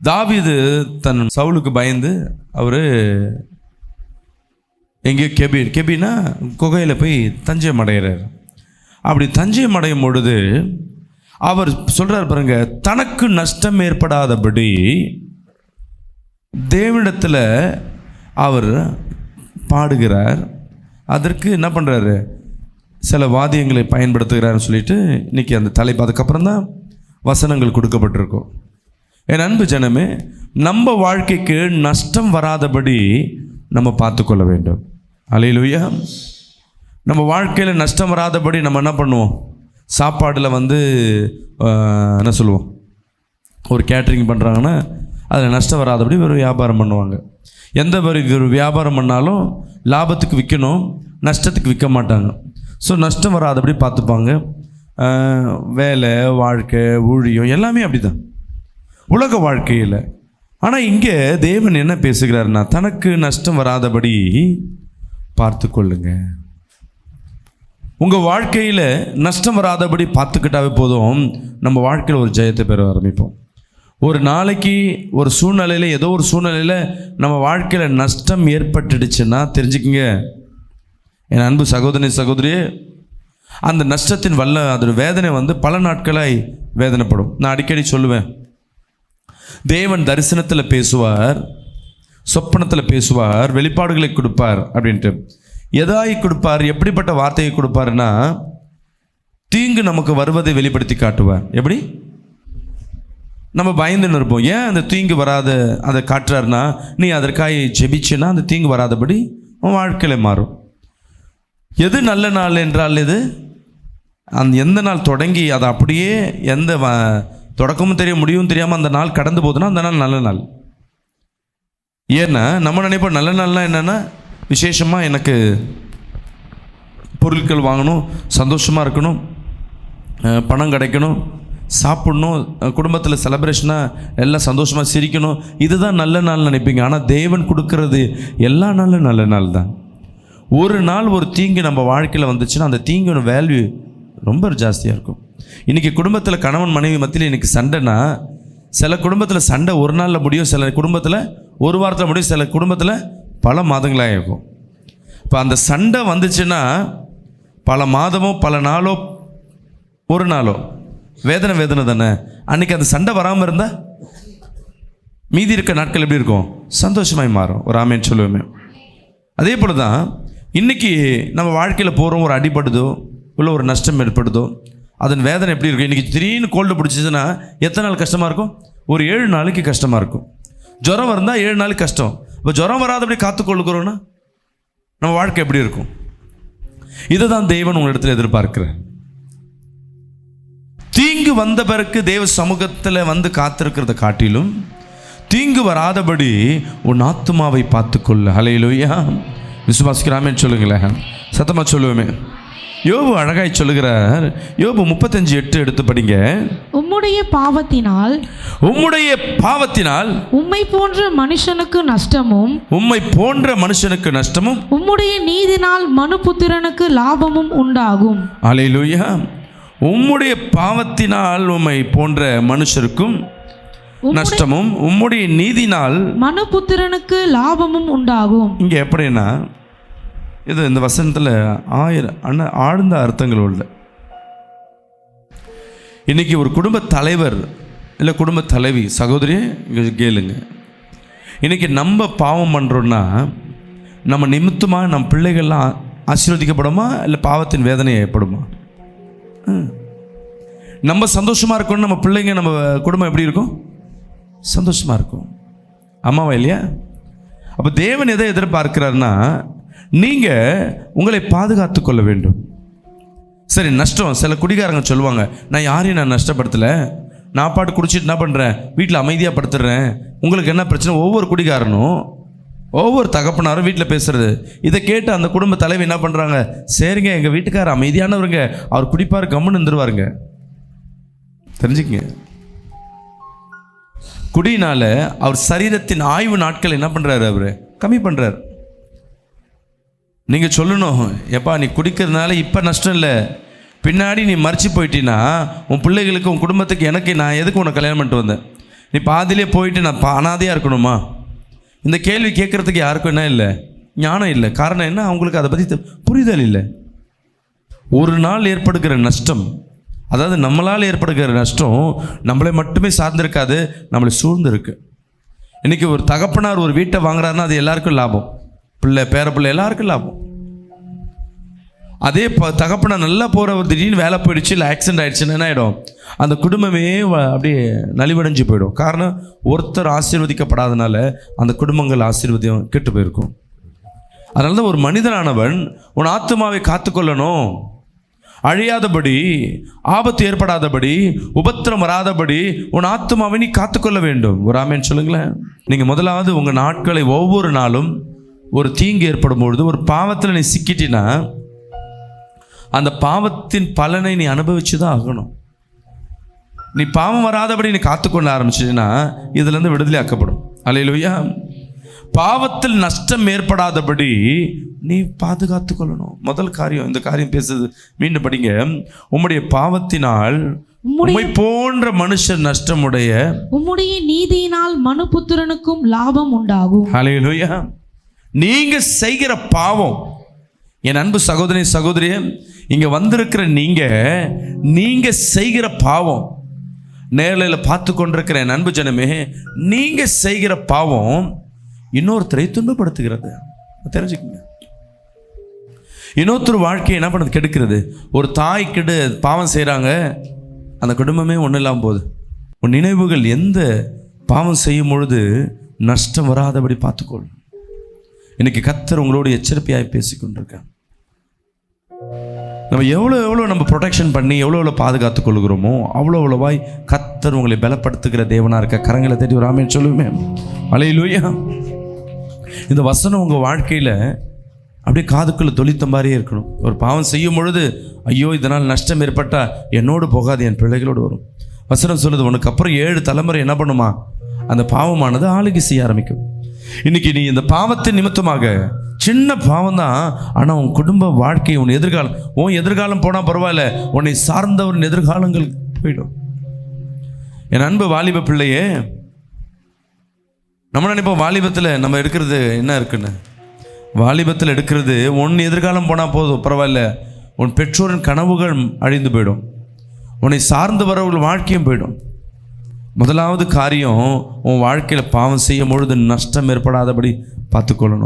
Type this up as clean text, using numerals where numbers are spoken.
தாவீது தன் சவுலுக்கு பயந்து அவர் எங்கேயோ கெபினா குகையில் போய் தஞ்சம் அடைகிறார். அப்படி தஞ்சம் அடையும் பொழுது அவர் சொல்கிறார் பாருங்க, தனக்கு நஷ்டம் ஏற்படாதபடி தேவனிடத்தில் அவர் பாடுகிறார். அதற்கு என்ன பண்ணுறாரு, சில வாத்தியங்களை பயன்படுத்துகிறார்னு சொல்லிட்டு இன்றைக்கி அந்த தலைப்பு, அதுக்கப்புறம் தான் வசனங்கள் கொடுக்கப்பட்டிருக்கும். என் அன்பு ஜனமே, நம்ம வாழ்க்கைக்கு நஷ்டம் வராதபடி நம்ம பார்த்துக்கொள்ள வேண்டும். அல்லேலூயா. நம்ம வாழ்க்கையில் நஷ்டம் வராதபடி நம்ம என்ன பண்ணுவோம், சாப்பாடில் என்ன சொல்லுவோம், ஒரு கேட்ரிங் பண்ணுறாங்கன்னா அதில் நஷ்டம் வராதபடி ஒரு வியாபாரம் பண்ணுவாங்க. எந்த ஒரு வியாபாரம் பண்ணாலும் லாபத்துக்கு விற்கணும், நஷ்டத்துக்கு விற்க மாட்டாங்க. ஸோ நஷ்டம் வராதபடி பார்த்துப்பாங்க. வேலை, வாழ்க்கை, ஊழியம் எல்லாமே அப்படி தான் உலக வாழ்க்கையில். ஆனால் இங்கே தேவன் என்ன பேசுகிறாருன்னா, தனக்கு நஷ்டம் வராதபடி பார்த்து கொள்ளுங்க. உங்கள் வாழ்க்கையில் நஷ்டம் வராதபடி பார்த்துக்கிட்டாவே போதும், நம்ம வாழ்க்கையில் ஒரு ஜெயத்தை பெற ஆரம்பிப்போம். ஒரு நாளைக்கு ஒரு சூழ்நிலையில், ஏதோ ஒரு சூழ்நிலையில் நம்ம வாழ்க்கையில் நஷ்டம் ஏற்பட்டுடுச்சுன்னா தெரிஞ்சுக்கிங்க என் அன்பு சகோதரி சகோதரியே, அந்த நஷ்டத்தின் அதோட வேதனை பல நாட்களாய் வேதனைப்படும். நான் அடிக்கடி சொல்லுவேன், தேவன் தரிசனத்தில் பேசுவார், சொப்பனத்தில் பேசுவார், வெளிப்பாடுகளை கொடுப்பார் அப்படின்ட்டு. எதாய் கொடுப்பார், எப்படிப்பட்ட வார்த்தையை கொடுப்பாருன்னா, தீங்கு நமக்கு வருவதை வெளிப்படுத்தி காட்டுவார். எப்படி? நம்ம பயந்துன்னு இருப்போம். ஏன் அந்த தீங்கு வராத அதை காட்டுறாருன்னா, நீ அதற்காக ஜெபிச்சுன்னா அந்த தீங்கு வராதபடி உன் வாழ்க்கையில் மாறும். எது நல்ல நாள் என்றால் எது, அந்த எந்த நாள் தொடங்கி அதை அப்படியே எந்த தொடக்கமும் தெரியும் முடிவும் தெரியாமல் அந்த நாள் கடந்து போகுதுன்னா அந்த நாள் நல்ல நாள். ஏன்னா நம்ம நினைப்போம் நல்ல நாள்லாம் என்னென்னா, விசேஷமாக எனக்கு பொருட்கள் வாங்கணும், சந்தோஷமாக இருக்கணும், பணம் கிடைக்கணும், சாப்பிடணும், குடும்பத்தில் செலிப்ரேஷனாக எல்லாம் சந்தோஷமாக சிரிக்கணும், இதுதான் நல்ல நாள் நினைப்பீங்க. ஆனால் தேவன் கொடுக்கறது எல்லா நாளும் நல்ல நாள் தான். ஒரு நாள் ஒரு தீங்கு நம்ம வாழ்க்கையில் வந்துச்சுன்னா அந்த தீங்கோட வேல்யூ ரொம்ப ஜாஸ்தியாக இருக்கும். இன்றைக்கி குடும்பத்தில் கணவன் மனைவி மத்தியில் இன்றைக்கி சண்டைனா, சில குடும்பத்தில் சண்டை ஒரு நாளில் முடியும், சில குடும்பத்தில் ஒரு வாரத்தில் முடியும், சில குடும்பத்தில் பல மாதங்களாக இருக்கும். இப்போ அந்த சண்டை வந்துச்சுன்னா பல மாதமோ பல நாளோ ஒரு நாளோ வேதனை தானே. அன்றைக்கி அந்த சண்டை வராமல் இருந்தால் மீதி இருக்க நாட்கள் எப்படி இருக்கும், சந்தோஷமாய் மாறும். ஒரு ஆமேன்னு சொல்லுவேமே. அதே போல் தான் இன்றைக்கி நம்ம வாழ்க்கையில் போகிறோம், ஒரு அடிபடுதோ இல்லை ஒரு நஷ்டம் ஏற்படுதோ, அதன் வேதனை எப்படி இருக்கும். இன்றைக்கி திடீர்னு கோல்டு பிடிச்சிச்சுன்னா எத்தனை நாள் கஷ்டமாக இருக்கும், ஒரு 7 நாளைக்கு கஷ்டமாக இருக்கும். ஜுரம் வந்தால் 7 நாளைக்கு கஷ்டம். இப்போ ஜுரம் வராதபடி காத்துக்கொள்ளுக்கிறோன்னா நம்ம வாழ்க்கை எப்படி இருக்கும். இதை தான் தேவன் உங்களிடத்தில் எதிர்பார்க்கிறேன். தீங்கு வந்த பிறகு தேவ சமூகத்தில் காத்திருக்கிறத காட்டிலும் தீங்கு வராதபடி உன் ஆத்துமாவை பார்த்துக்கொள்ள. ஹல்லேலூயா. விசுவாசிக்கிறாமேன்னு சொல்லுங்களேன், சத்தமாக சொல்லுவோமே. யோபு அழகாய் சொல்லுகிறார். யோபு 35:8 எடுத்து படிங்க. உம்முடைய பாவத்தினால் உம்மை போன்ற மனுஷனுக்கு நஷ்டமும் உம்முடைய நீதினால் மனுபுத்திரனுக்கு லாபமும் உண்டாகும். அல்லேலூயா. உம்முடைய பாவத்தினால் உம்மை போன்ற மனுஷருக்கும் நஷ்டமும் உம்முடைய நீதினால் மனுபுத்திரனுக்கு லாபமும் உண்டாகும். இங்க எப்படின்னா, இது இந்த வசனத்தில் ஆழ்ந்த அர்த்தங்கள் உள்ள. இன்னைக்கு ஒரு குடும்ப தலைவர் இல்லை குடும்ப தலைவி, சகோதரியே இங்கே கேளுங்க, இன்னைக்கு நம்ம பாவம் பண்ணுறோன்னா நம்ம நிமித்தமாக நம்ம பிள்ளைகள்லாம் ஆசீர்வதிக்கப்படுமா இல்லை பாவத்தின் வேதனை ஏற்படுமா? நம்ம சந்தோஷமாக இருக்கணும், நம்ம பிள்ளைங்க நம்ம குடும்பம் எப்படி இருக்கும், சந்தோஷமாக இருக்கும். அம்மாவா இல்லையா? அப்போ தேவன் எதை எதிர்பார்க்கிறாருன்னா, நீங்கள் உங்களை பாதுகாத்து கொள்ள வேண்டும். சரி, நஷ்டம், சில குடிகாரங்க சொல்லுவாங்க, நான் யாரையும் நான் நஷ்டப்படுத்தலை, நான் பாட்டு குடிச்சிட்டு என்ன பண்ணுறேன், வீட்டில் அமைதியாக படுத்துடுறேன், உங்களுக்கு என்ன பிரச்சனை? ஒவ்வொரு குடிகாரனும் ஒவ்வொரு தகப்பனாரும் வீட்டில் பேசுகிறது. இதை கேட்டு அந்த குடும்ப தலைவி என்ன பண்ணுறாங்க, சரிங்க எங்கள் வீட்டுக்காரர் அமைதியானவருங்க, அவர் குடிப்பார், கம்முன்னு இருந்துருவாருங்க. தெரிஞ்சுக்கங்க, குடியினால அவர் சரீரத்தின் ஆய்வு நாட்கள் என்ன பண்ணுறாரு, அவர் கம்மி பண்ணுறார். நீங்கள் சொல்லணும், எப்பா நீ குடிக்கிறதுனால இப்போ நஷ்டம் இல்லை, பின்னாடி நீ மறைச்சி போயிட்டீன்னா உன் பிள்ளைகளுக்கு உன் குடும்பத்துக்கு, எனக்கு நான் எதுக்கு உன்னை கல்யாணம் பண்ணிட்டு வந்தேன், நீ பாதியிலே போயிட்டு நான் அனாதையாக இருக்கணுமா? இந்த கேள்வி கேட்குறதுக்கு யாருக்கும் என்ன இல்லை, ஞானம் இல்லை. காரணம் என்ன? அவங்களுக்கு அதை பற்றி புரிதல் இல்லை. ஒரு நாள் ஏற்படுகிற நஷ்டம், அதாவது நம்மளால் ஏற்படுகிற நஷ்டம் நம்மளை மட்டுமே சார்ந்திருக்காது, நம்மளை சூழ்ந்து இருக்கு. இன்றைக்கி ஒரு தகப்பனார் ஒரு வீட்டை வாங்குறாருன்னா அது எல்லாருக்கும் லாபம், பிள்ளை பேர பிள்ளை எல்லாருக்கும் லாபம். அதே தகப்பனார் நல்லா போகிற ஒரு திடீர்னு வேலை போயிடுச்சு, இல்லை ஆக்சிடென்ட் ஆகிடுச்சுன்னா என்ன ஆகிடும்? அந்த குடும்பமே அப்படியே நலிவடைஞ்சு போயிடும். காரணம், ஒருத்தர் ஆசீர்வதிக்கப்படாதனால அந்த குடும்பங்கள் ஆசீர்வதியம் கெட்டு போயிருக்கும். அதனால தான் ஒரு மனிதனானவன் உன் ஆத்துமாவை காத்துக்கொள்ளணும், அழியாதபடி, ஆபத்து ஏற்படாதபடி, உபத்திரம் வராதபடி உன் ஆத்துமாவை நீ காத்துக்கொள்ள வேண்டும். ஒரு ஆமேன் சொல்லுங்களேன். நீங்கள் முதலாவது உங்கள் நாட்களை ஒவ்வொரு நாளும் ஒரு தீங்கு ஏற்படும் பொழுது, ஒரு பாவத்தில் நீ சிக்கிட்டினா அந்த பாவத்தின் பலனை நீ அனுபவிச்சு தான் ஆகணும். நீ பாவம் வராதபடி நீ காத்துக்கொள்ள ஆரம்பிச்சின்னா இதுலேருந்து விடுதலை ஆக்கப்படும். அல்லேலூயா. பாவத்தில் நஷ்டம் ஏற்படாதபடி நீ பாதுகாத்து கொள்ளணும். முதல் காரியம், இந்த காரியம் பேசுறது மீண்டும் படிங்க. உம்முடைய பாவத்தினால் உம்மை போன்ற மனுஷர் நஷ்டமுடைய, உம்முடைய நீதியினால் மனுபுத்திரனுக்கும் லாபம் உண்டாகும். அல்லேலூயா. நீங்க செய்கிற பாவம், என் அன்பு சகோதரி சகோதரியே, இங்க வந்திருக்கிற நீங்க செய்கிற பாவம், நேரில் பார்த்து கொண்டிருக்கிற என் அன்பு ஜனமே, நீங்க செய்கிற பாவம் இன்னொருத்தரை துன்பப்படுத்துகிறது. தெரிஞ்சுக்கங்க. இன்னொருத்தர் வாழ்க்கையை என்ன பண்ணுறது? கெடுக்கிறது. ஒரு தாய் கெடு பாவம் செய்கிறாங்க, அந்த குடும்பமே ஒன்றும் இல்லாமல் போகுது. உன் நினைவுகள் எந்த பாவம் செய்யும் பொழுது நஷ்டம் வராதபடி பார்த்துக்கொள். இன்னைக்கு கர்த்தர் உங்களோட எச்சரிக்கையாய் பேசிக்கொண்டிருக்கேன். நம்ம எவ்வளோ நம்ம ப்ரொடெக்ஷன் பண்ணி எவ்வளோ பாதுகாத்து கொள்கிறோமோ அவ்வளோவாய் கர்த்தர் உங்களை பலப்படுத்துகிற தேவனாக இருக்க. கரங்களை தேடி ஒரு ஆமென் சொல்லுமே. அல்லேலூயா. இந்த வசனம் உங்கள் வாழ்க்கையில் அப்படியே காதுக்குள்ளே தொளித்த மாதிரியே இருக்கணும். ஒரு பாவம் செய்யும் பொழுது, ஐயோ இதனால் நஷ்டம் ஏற்பட்டால் என்னோடு போகாது, என் பிள்ளைகளோடு வரும். வசனம் சொல்லுது, உனக்கு அப்புறம் 7 தலைமுறை என்ன பண்ணுமா? அந்த பாவமானது ஆளுகை செய்ய ஆரம்பிக்கும். இன்னைக்கு நீ இந்த பாவத்தின் நிமித்தமாக, சின்ன பாவம் தான், ஆனால் உன் குடும்ப வாழ்க்கை, உன் எதிர்காலம் போனால் பரவாயில்ல, உன்னை சார்ந்தவரின் எதிர்காலங்கள் போயிடும். என் அன்பு வாலிப பிள்ளையே, நம்ம நினைப்போம் வாலிபத்தில் நம்ம எடுக்கிறது என்ன இருக்குன்னு. வாலிபத்தில் எடுக்கிறது உன் எதிர்காலம் போனால் போதும், பரவாயில்ல, உன் பெற்றோரின் கனவுகள் அழிந்து போயிடும், உன்னை சார்ந்து வரவர்கள் வாழ்க்கையும் போயிடும். முதலாவது காரியம், உன் வாழ்க்கையில் பாவம் செய்யும் பொழுது நஷ்டம் ஏற்படாதபடி பார்த்துக்கொள்ளணும்.